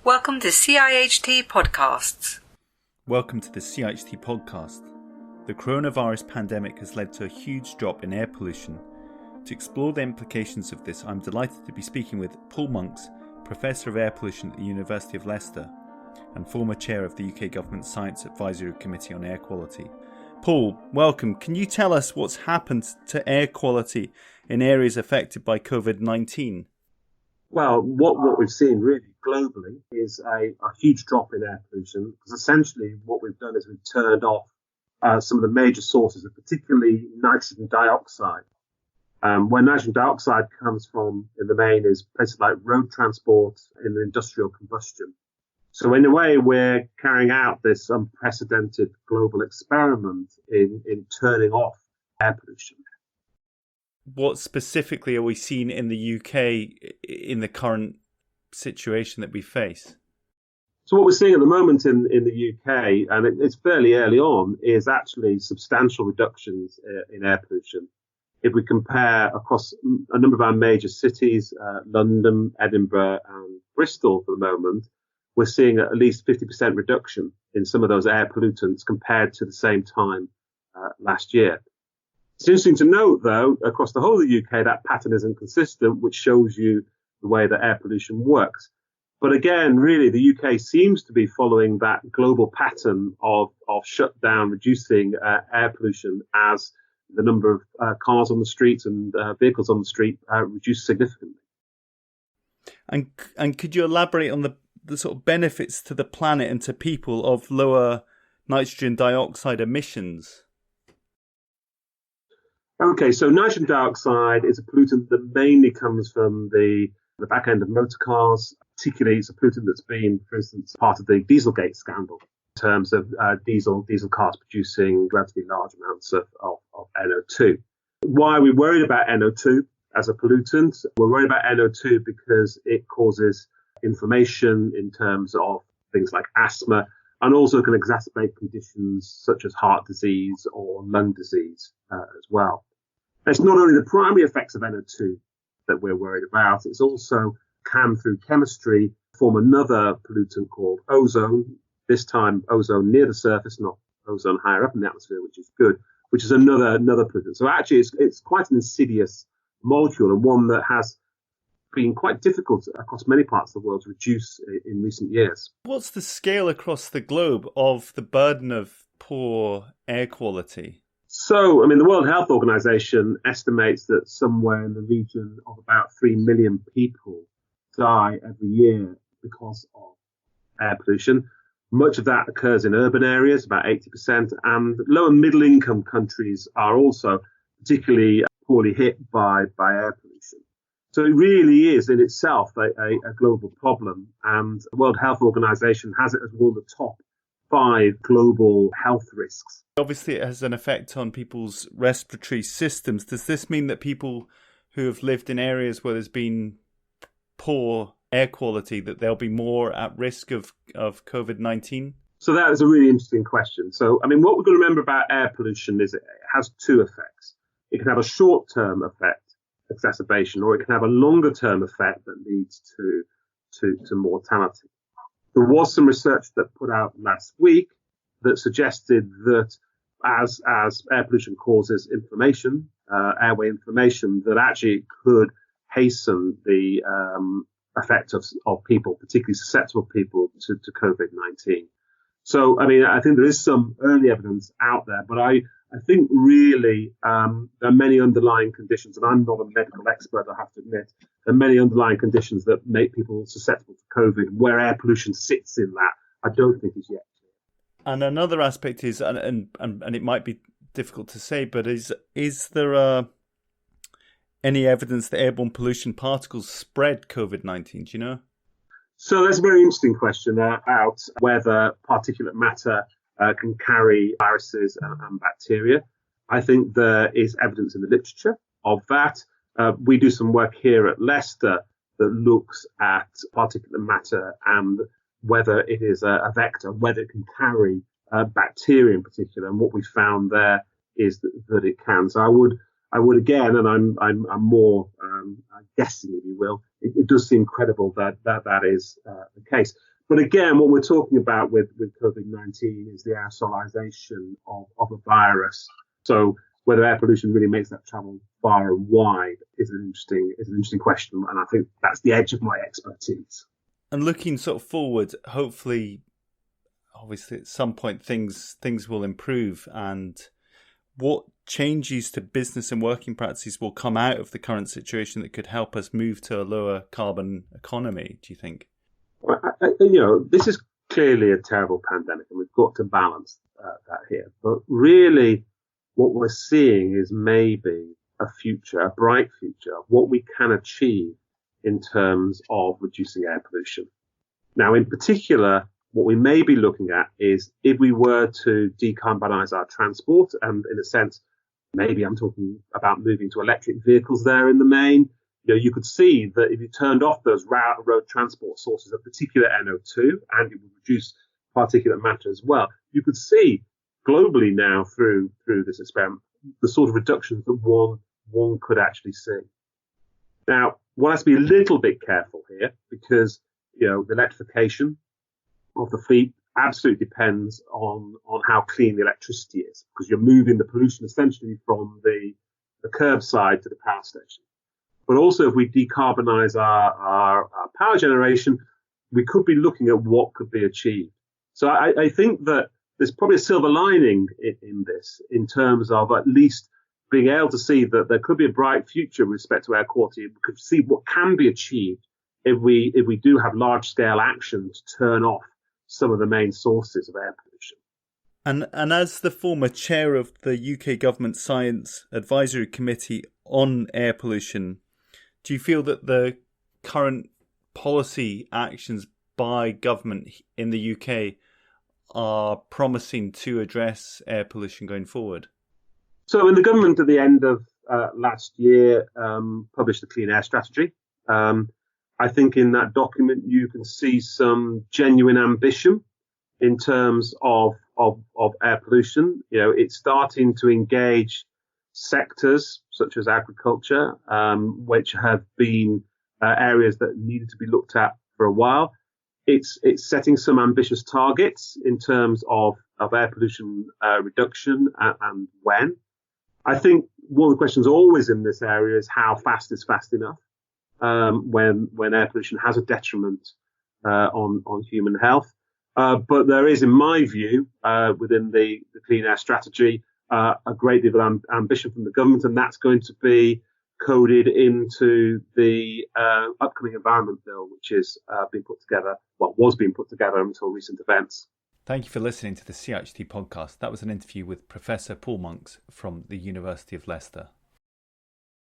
Welcome to CIHT Podcasts. Welcome to the CIHT Podcast. The coronavirus pandemic has led to a huge drop in air pollution. To explore the implications of this, I'm delighted to be speaking with Paul Monks, Professor of Air Pollution at the University of Leicester and former Chair of the UK Government Science Advisory Committee on Air Quality. Paul, welcome. Can you tell us what's happened to air quality in areas affected by COVID-19? Well, what we've seen really globally is a huge drop in air pollution, because essentially what we've done is we've turned off some of the major sources of particularly nitrogen dioxide. Where nitrogen dioxide comes from in the main is places like road transport and industrial combustion. So in a way, we're carrying out this unprecedented global experiment in turning off air pollution. What specifically are we seeing in the UK in the current situation that we face? So what we're seeing at the moment in the UK, and it's fairly early on, is actually substantial reductions in air pollution. If we compare across a number of our major cities, London, Edinburgh and Bristol for the moment, we're seeing at least 50% reduction in some of those air pollutants compared to the same time last year. It's interesting to note, though, across the whole of the UK, that pattern isn't consistent, which shows you the way that air pollution works. But again, really, the UK seems to be following that global pattern of shutdown, reducing air pollution as the number of cars on the streets and vehicles on the street reduce significantly. And could you elaborate on the sort of benefits to the planet and to people of lower nitrogen dioxide emissions? Okay, so nitrogen dioxide is a pollutant that mainly comes from the back end of motor cars. Particularly, it's a pollutant that's been, for instance, part of the Dieselgate scandal in terms of diesel cars producing relatively large amounts of NO2. Why are we worried about NO2 as a pollutant? We're worried about NO2 because it causes inflammation in terms of things like asthma, and also can exacerbate conditions such as heart disease or lung disease as well. It's not only the primary effects of NO2 that we're worried about, it's also can, through chemistry, form another pollutant called ozone, this time ozone near the surface, not ozone higher up in the atmosphere, which is good, which is another pollutant. So actually it's quite an insidious molecule, and one that has been quite difficult across many parts of the world to reduce in recent years. What's the scale across the globe of the burden of poor air quality? So, I mean, the World Health Organization estimates that somewhere in the region of about 3 million people die every year because of air pollution. Much of that occurs in urban areas, about 80%, and low and middle income countries are also particularly poorly hit by air pollution. So it really is in itself a global problem, and the World Health Organization has it as one of the top 5 global health risks. Obviously, it has an effect on people's respiratory systems. Does this mean that people who have lived in areas where there's been poor air quality, that they'll be more at risk of COVID-19? So that is a really interesting question. So, I mean, what we've got to remember about air pollution is it has 2 effects. It can have a short-term effect, exacerbation, or it can have a longer-term effect that leads to mortality. There was some research that put out last week that suggested that as air pollution causes inflammation, airway inflammation, that actually it could hasten the effect of people, particularly susceptible people to COVID-19. So, I mean, I think there is some early evidence out there, but I think really there are many underlying conditions, and I'm not a medical expert, I have to admit, there are many underlying conditions that make people susceptible to COVID. Where air pollution sits in that, I don't think is yet clear. And another aspect is, and it might be difficult to say, but is there any evidence that airborne pollution particles spread COVID-19? Do you know? So that's a very interesting question about whether particulate matter can carry viruses and bacteria. I think there is evidence in the literature of that. We do some work here at Leicester that looks at particulate matter and whether it is a vector, whether it can carry bacteria in particular. And what we found there is that it can. So I would again, and I'm more guessing, if you will, it does seem credible that is the case. But again, what we're talking about with COVID-19 is the aerosolization of a virus. So whether air pollution really makes that travel far and wide is an interesting question. And I think that's the edge of my expertise. And looking sort of forward, hopefully, obviously at some point things will improve. And what changes to business and working practices will come out of the current situation that could help us move to a lower carbon economy, do you think? This is clearly a terrible pandemic, and we've got to balance that here. But really, what we're seeing is maybe a bright future, of what we can achieve in terms of reducing air pollution. Now, in particular, what we may be looking at is if we were to decarbonize our transport, and in a sense, maybe I'm talking about moving to electric vehicles there in the main. You could see that if you turned off those road transport sources of particular NO2, and it would reduce particulate matter as well, you could see globally now through this experiment the sort of reductions that one could actually see. Now, one has to be a little bit careful here because the electrification of the fleet absolutely depends on how clean the electricity is, because you're moving the pollution essentially from the curbside to the power station. But also, if we decarbonize our power generation, we could be looking at what could be achieved. So I think that there's probably a silver lining in this, in terms of at least being able to see that there could be a bright future with respect to air quality. We could see what can be achieved if we do have large scale action to turn off some of the main sources of air pollution. And as the former chair of the UK Government Science Advisory Committee on Air Pollution, do you feel that the current policy actions by government in the UK are promising to address air pollution going forward? So the government at the end of last year published the Clean Air Strategy. I think in that document you can see some genuine ambition in terms of air pollution. It's starting to engage sectors such as agriculture, which have been areas that needed to be looked at for a while. It's setting some ambitious targets in terms of air pollution reduction and when. I think one of the questions always in this area is how fast is fast enough when air pollution has a detriment on human health. But there is, in my view, within the Clean Air Strategy, a great deal of ambition from the government, and that's going to be coded into the upcoming Environment Bill, which is was being put together until recent events. Thank you for listening to the CIHT podcast. That was an interview with Professor Paul Monks from the University of Leicester.